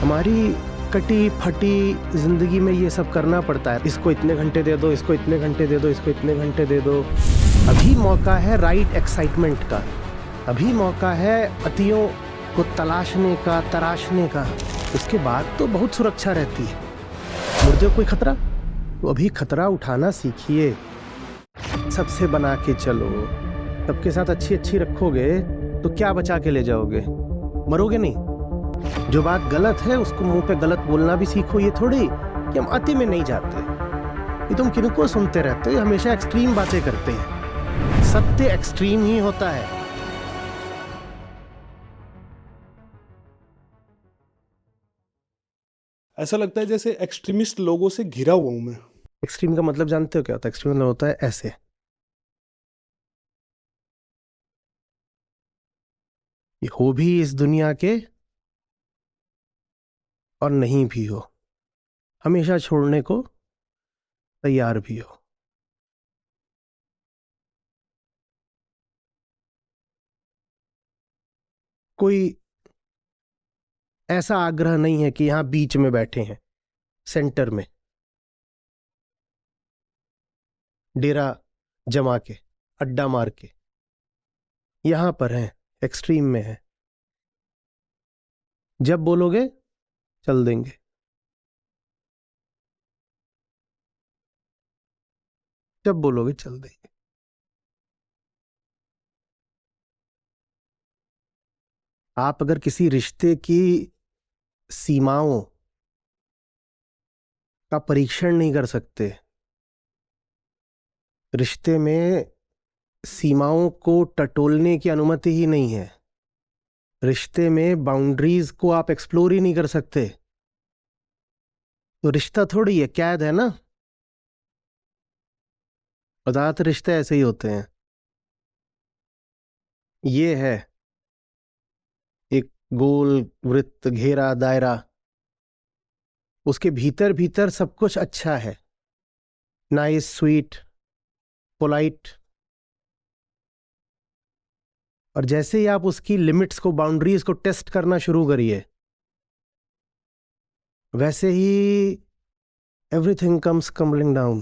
हमारी कटी फटी जिंदगी में ये सब करना पड़ता है। इसको इतने घंटे दे दो, इसको इतने घंटे दे दो, इसको इतने घंटे दे दो। अभी मौका है राइट एक्साइटमेंट का, अभी मौका है अतियों को तलाशने का, तराशने का। उसके बाद तो बहुत सुरक्षा रहती है। मुर्दे को कोई खतरा, तो अभी खतरा उठाना सीखिए। सबसे बना के चलो, सबके साथ अच्छी अच्छी रखोगे तो क्या बचा के ले जाओगे? मरोगे नहीं। जो बात गलत है उसको मुंह पे गलत बोलना भी सीखो। ये थोड़ी कि हम अति में नहीं जाते। ये तुम किनको सुनते रहते हो? हमेशा एक्सट्रीम बातें करते हैं। सत्य एक्सट्रीम ही होता है। ऐसा लगता है जैसे एक्सट्रीमिस्ट लोगों से घिरा हुआ हूं मैं। एक्सट्रीम का मतलब जानते हो क्या होता है? एक्सट्रीम मतलब होता है ऐसे। ये हो भी इस दुनिया के और नहीं भी हो, हमेशा छोड़ने को तैयार भी हो। कोई ऐसा आग्रह नहीं है कि यहां बीच में बैठे हैं, सेंटर में डेरा जमा के, अड्डा मार के। यहां पर हैं, एक्सट्रीम में है। जब बोलोगे चल देंगे। जब बोलोगे चल देंगे। आप अगर किसी रिश्ते की सीमाओं का परीक्षण नहीं कर सकते, रिश्ते में सीमाओं को टटोलने की अनुमति ही नहीं है, रिश्ते में बाउंड्रीज को आप एक्सप्लोर ही नहीं कर सकते, तो रिश्ता थोड़ी है, कैद है ना। ज्यादातर रिश्ते ऐसे ही होते हैं। ये है एक गोल वृत्त, घेरा, दायरा। उसके भीतर भीतर सब कुछ अच्छा है, नाइस, स्वीट, पोलाइट। और जैसे ही आप उसकी लिमिट्स को, बाउंड्रीज को टेस्ट करना शुरू करिए, वैसे ही एवरीथिंग कम्स क्रम्बलिंग डाउन।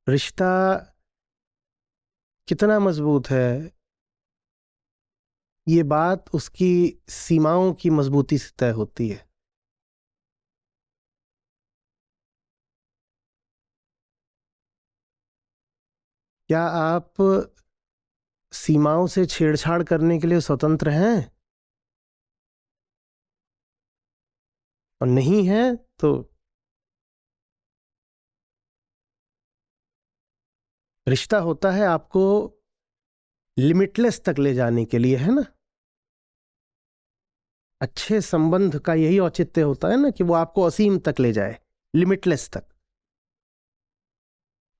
रिश्ता कितना मजबूत है, ये बात उसकी सीमाओं की मजबूती से तय होती है। क्या आप सीमाओं से छेड़छाड़ करने के लिए स्वतंत्र हैं? और नहीं है तो रिश्ता होता है आपको लिमिटलेस तक ले जाने के लिए, है ना। अच्छे संबंध का यही औचित्य होता है ना कि वो आपको असीम तक ले जाए, लिमिटलेस तक।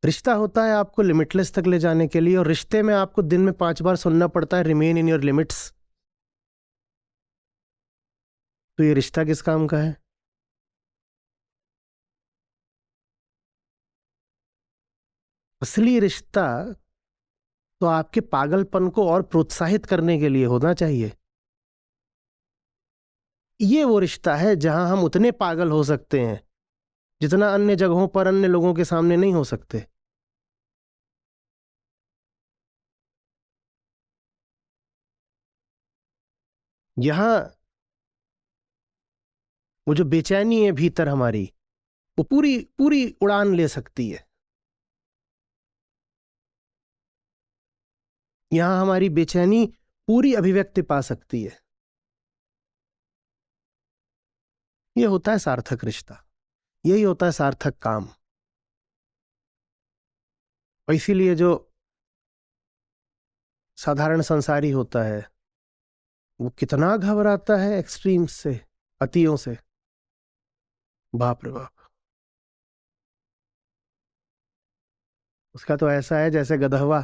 रिश्ता होता है आपको लिमिटलेस तक ले जाने के लिए, और रिश्ते में आपको दिन में 5 बार सुनना पड़ता है रिमेन इन योर लिमिट्स। तो ये रिश्ता किस काम का है? असली रिश्ता तो आपके पागलपन को और प्रोत्साहित करने के लिए होना चाहिए। ये वो रिश्ता है जहां हम उतने पागल हो सकते हैं जितना अन्य जगहों पर अन्य लोगों के सामने नहीं हो सकते। यहां वो जो बेचैनी है भीतर हमारी, वो पूरी पूरी उड़ान ले सकती है। यहां हमारी बेचैनी पूरी अभिव्यक्ति पा सकती है। ये होता है सार्थक रिश्ता, यही होता है सार्थक काम। और इसीलिए जो साधारण संसारी होता है वो कितना घबराता है एक्सट्रीम्स से, अतियों से। बाप रे बाप। उसका तो ऐसा है जैसे गधवा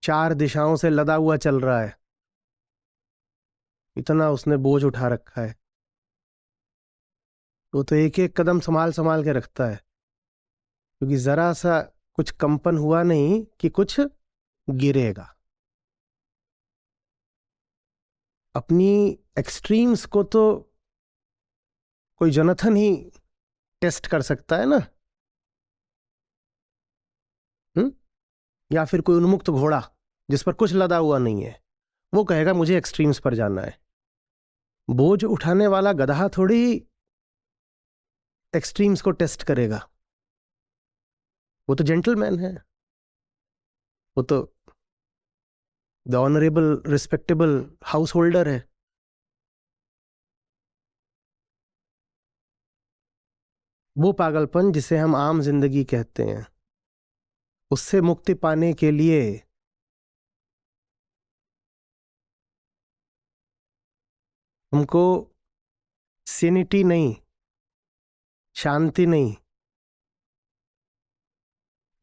4 दिशाओं से लदा हुआ चल रहा है, इतना उसने बोझ उठा रखा है। वो तो एक एक कदम संभाल संभाल के रखता है, क्योंकि जरा सा कुछ कंपन हुआ नहीं कि कुछ गिरेगा। अपनी एक्सट्रीम्स को तो कोई जोनाथन ही टेस्ट कर सकता है ना, या फिर कोई उन्मुक्त घोड़ा जिस पर कुछ लदा हुआ नहीं है, वो कहेगा मुझे एक्सट्रीम्स पर जाना है। बोझ उठाने वाला गधा थोड़ी एक्सट्रीम्स को टेस्ट करेगा, वो तो जेंटलमैन है, वो तो the honourable respectable house holder है। वो पागलपन जिसे हम आम जिंदगी कहते हैं, उससे मुक्ति पाने के लिए हमको सेनिटी नहीं, शांति नहीं,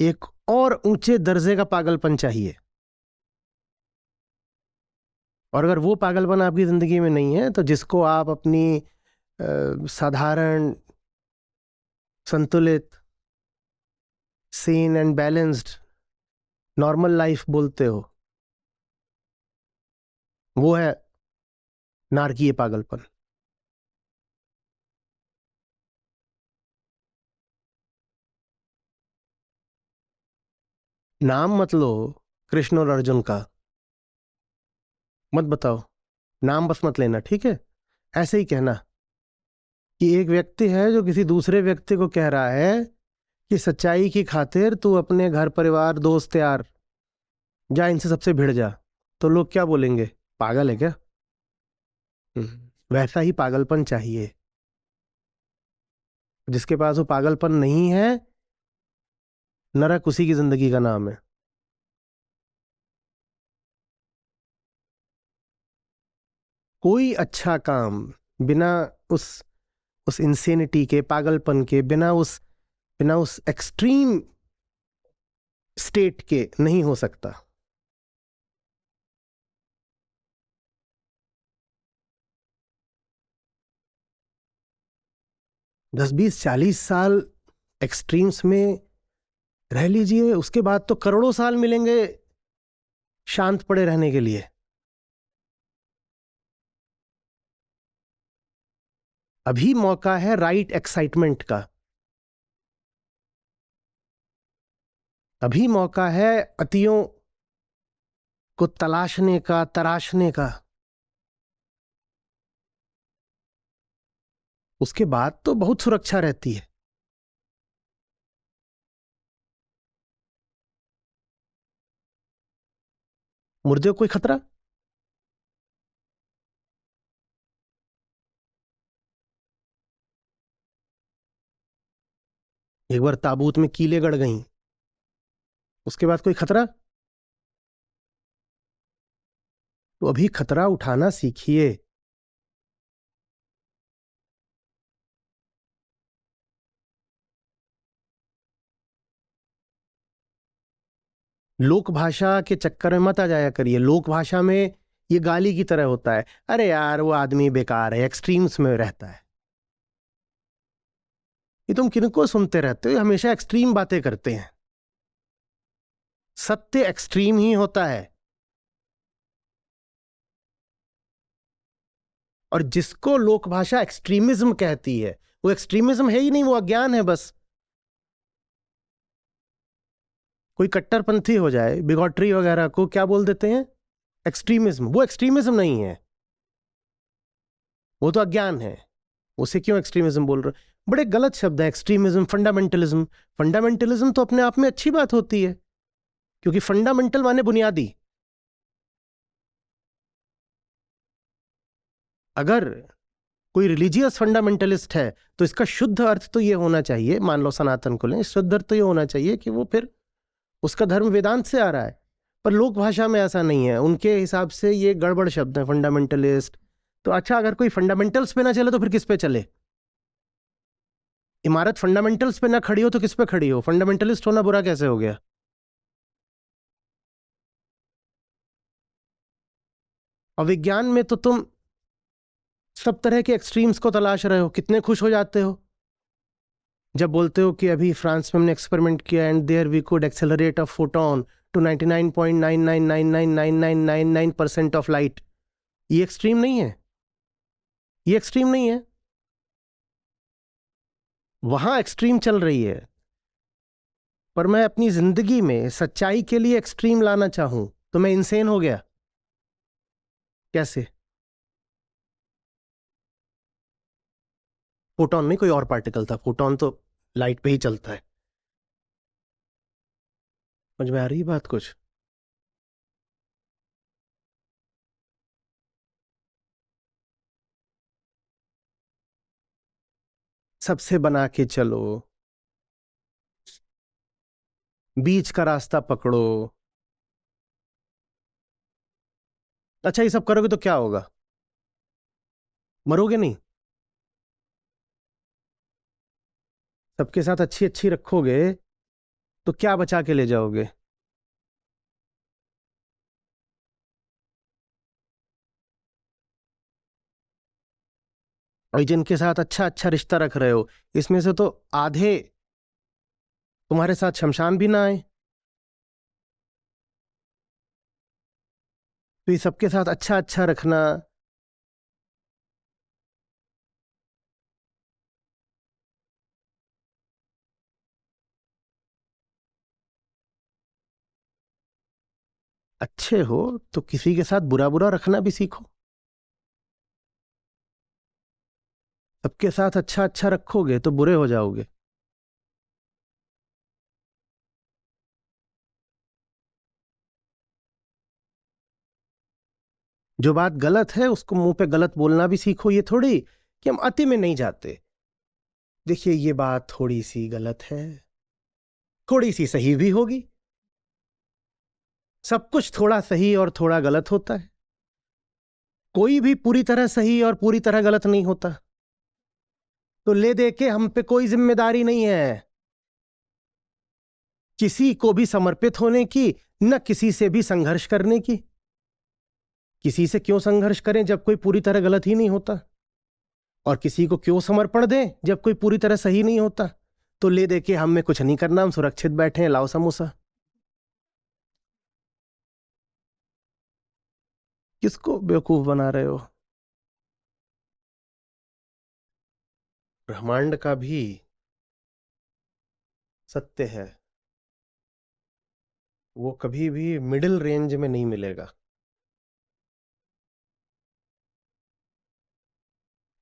एक और ऊंचे दर्जे का पागलपन चाहिए। और अगर वो पागलपन आपकी जिंदगी में नहीं है, तो जिसको आप अपनी साधारण, संतुलित, Sen and balanced normal life बोलते हो, वो है नारकीय पागलपन। नाम मत लो कृष्ण और अर्जुन का, मत बताओ, नाम बस मत लेना, ठीक है? ऐसे ही कहना कि एक व्यक्ति है जो किसी दूसरे व्यक्ति को कह रहा है कि सच्चाई की खातिर तू अपने घर परिवार दोस्त यार जा, इनसे सबसे भिड़ जा, तो लोग क्या बोलेंगे, पागल है क्या? वैसा ही पागलपन चाहिए। जिसके पास वो पागलपन नहीं है, नरक उसी की जिंदगी का नाम है। कोई अच्छा काम बिना उस इंसेनिटी के, पागलपन के, बिना उस एक्सट्रीम स्टेट के नहीं हो सकता। दस 20 40 साल एक्सट्रीम्स में रह लीजिए, उसके बाद तो करोड़ों साल मिलेंगे शांत पड़े रहने के लिए। अभी मौका है राइट एक्साइटमेंट का, अभी मौका है अतियों को तलाशने का, तराशने का। उसके बाद तो बहुत सुरक्षा रहती है। मुर्दे को कोई खतरा? एक बार ताबूत में कीलें गड़ गईं, उसके बाद कोई खतरा? तो अभी खतरा उठाना सीखिए। लोक भाषा के चक्कर में मत आ जाया करिए। लोक भाषा में ये गाली की तरह होता है, अरे यार वो आदमी बेकार है, एक्सट्रीम्स में रहता है। ये तुम किनको सुनते रहते हो? हमेशा एक्सट्रीम बातें करते हैं। सत्य एक्सट्रीम ही होता है, और जिसको लोक भाषा एक्सट्रीमिज्म कहती है, वो एक्सट्रीमिज्म है ही नहीं, वो अज्ञान है बस। कोई कट्टरपंथी हो जाए, बिगॉटरी वगैरह को क्या बोल देते हैं? एक्सट्रीमिज्म। वो एक्सट्रीमिज्म नहीं है, वो तो अज्ञान है। उसे क्यों एक्सट्रीमिज्म बोल रहे? बड़े गलत शब्द है एक्सट्रीमिज्म, फंडामेंटलिज्म। फंडामेंटलिज्म तो अपने आप में अच्छी बात होती है, क्योंकि फंडामेंटल माने बुनियादी। अगर कोई रिलीजियस फंडामेंटलिस्ट है तो इसका शुद्ध अर्थ तो ये होना चाहिए, मान लो सनातन को लें, शुद्ध अर्थ तो ये होना चाहिए कि वो फिर उसका धर्म वेदांत से आ रहा है। पर लोक भाषा में ऐसा नहीं है, उनके हिसाब से ये गड़बड़ शब्द है फंडामेंटलिस्ट। तो अच्छा, अगर कोई फंडामेंटल्स पे ना चले तो फिर किस पे चले? इमारत फंडामेंटल्स पे ना खड़ी हो तो किस पे खड़ी हो? फंडामेंटलिस्ट होना बुरा कैसे हो गया? और विज्ञान में तो तुम सब तरह के एक्सट्रीम्स को तलाश रहे हो। कितने खुश हो जाते हो जब बोलते हो कि अभी फ्रांस में हमने एक्सपेरिमेंट किया and there we could accelerate a photon to 99.99999999% of light. ये एक्सट्रीम नहीं है, ये एक्सट्रीम नहीं है। वहां एक्सट्रीम चल रही है, पर मैं अपनी जिंदगी में सच्चाई के लिए एक्सट्रीम लाना चाहूं तो मैं इंसेन हो गया। कैसे? फोटॉन में कोई और पार्टिकल था, फोटॉन तो लाइट पे ही चलता है। समझ में आ रही है बात कुछ? सबसे बना के चलो, बीच का रास्ता पकड़ो। अच्छा, ये सब करोगे तो क्या होगा? मरोगे नहीं। सबके साथ अच्छी अच्छी रखोगे तो क्या बचा के ले जाओगे? और जिनके साथ अच्छा अच्छा रिश्ता रख रहे हो, इसमें से तो आधे तुम्हारे साथ शमशान भी ना आए। तो ये सबके साथ अच्छा अच्छा रखना, अच्छे हो तो किसी के साथ बुरा बुरा रखना भी सीखो। सबके साथ अच्छा अच्छा रखोगे तो बुरे हो जाओगे। जो बात गलत है उसको मुंह पे गलत बोलना भी सीखो। ये थोड़ी कि हम अति में नहीं जाते। देखिए, ये बात थोड़ी सी गलत है, थोड़ी सी सही भी होगी। सब कुछ थोड़ा सही और थोड़ा गलत होता है। कोई भी पूरी तरह सही और पूरी तरह गलत नहीं होता। तो ले दे के हम पे कोई जिम्मेदारी नहीं है किसी को भी समर्पित होने की, न किसी से भी संघर्ष करने की। किसी से क्यों संघर्ष करें जब कोई पूरी तरह गलत ही नहीं होता, और किसी को क्यों समर्पण दें जब कोई पूरी तरह सही नहीं होता। तो ले दे के हमें कुछ नहीं करना, हम सुरक्षित बैठे हैं, लाओ समोसा। किसको बेवकूफ बना रहे हो? ब्रह्मांड का भी सत्य है, वो कभी भी मिडिल रेंज में नहीं मिलेगा।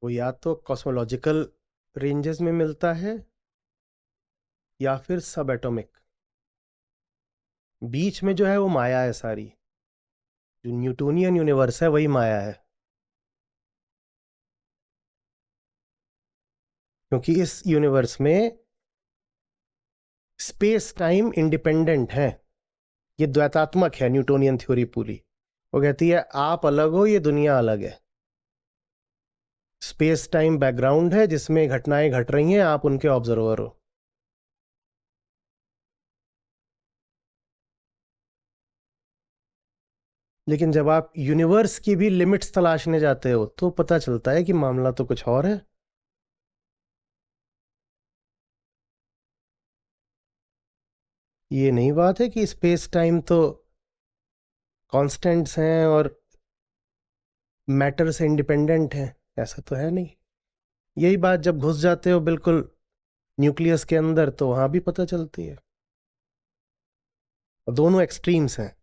वो या तो कॉस्मोलॉजिकल रेंजेस में मिलता है या फिर सब एटॉमिक। बीच में जो है वो माया है सारी। जो न्यूटोनियन यूनिवर्स है वही माया है, क्योंकि इस यूनिवर्स में स्पेस टाइम इंडिपेंडेंट है। ये द्वैतात्मक है न्यूटोनियन थ्योरी पूरी। वो कहती है आप अलग हो, ये दुनिया अलग है। स्पेस टाइम बैकग्राउंड है जिसमें घटनाएं घट रही हैं, आप उनके ऑब्जर्वर हो। लेकिन जब आप यूनिवर्स की भी लिमिट्स तलाशने जाते हो तो पता चलता है कि मामला तो कुछ और है। ये नहीं बात है कि स्पेस टाइम तो कांस्टेंट्स हैं और मैटर से इंडिपेंडेंट हैं, ऐसा तो है नहीं। यही बात जब घुस जाते हो बिल्कुल न्यूक्लियस के अंदर तो वहां भी पता चलती है। और दोनों एक्सट्रीम्स हैं।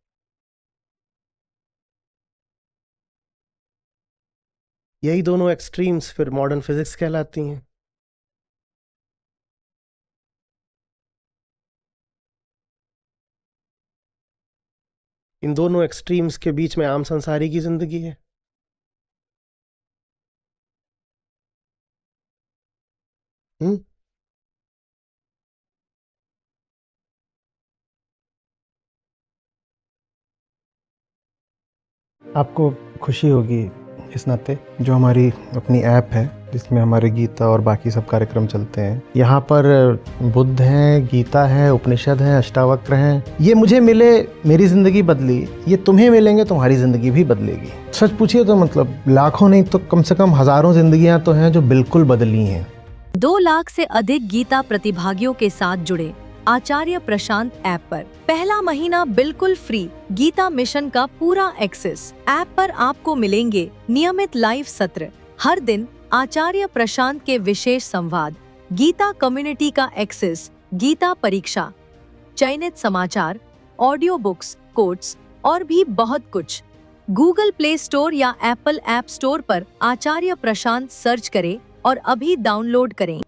यही दोनों एक्सट्रीम्स फिर मॉडर्न फिजिक्स कहलाती हैं। इन दोनों एक्सट्रीम्स के बीच में आम संसारी की जिंदगी है। हम्म। आपको खुशी होगी इस नाते जो हमारी अपनी ऐप है जिसमें हमारे गीता और बाकी सब कार्यक्रम चलते हैं। यहाँ पर बुद्ध हैं, गीता है, उपनिषद हैं, अष्टावक्र हैं। ये मुझे मिले, मेरी ज़िंदगी बदली। ये तुम्हें मिलेंगे, तुम्हारी ज़िंदगी भी बदलेगी। सच पूछिए तो मतलब लाखों नहीं तो कम से कम हज़ारों ज़िंदगियाँ तो हैं जो बिल्कुल बदली हैं। 2 लाख से अधिक गीता प्रतिभागियों के साथ जुड़े आचार्य प्रशांत ऐप पर। पहला महीना बिल्कुल फ्री, गीता मिशन का पूरा एक्सेस। ऐप पर आपको मिलेंगे नियमित लाइव सत्र, हर दिन आचार्य प्रशांत के विशेष संवाद, गीता कम्युनिटी का एक्सेस, गीता परीक्षा, चयनित समाचार, ऑडियो बुक्स, कोट्स और भी बहुत कुछ। गूगल प्ले स्टोर या एप्पल ऐप स्टोर पर आचार्य प्रशांत सर्च करें और अभी डाउनलोड करें।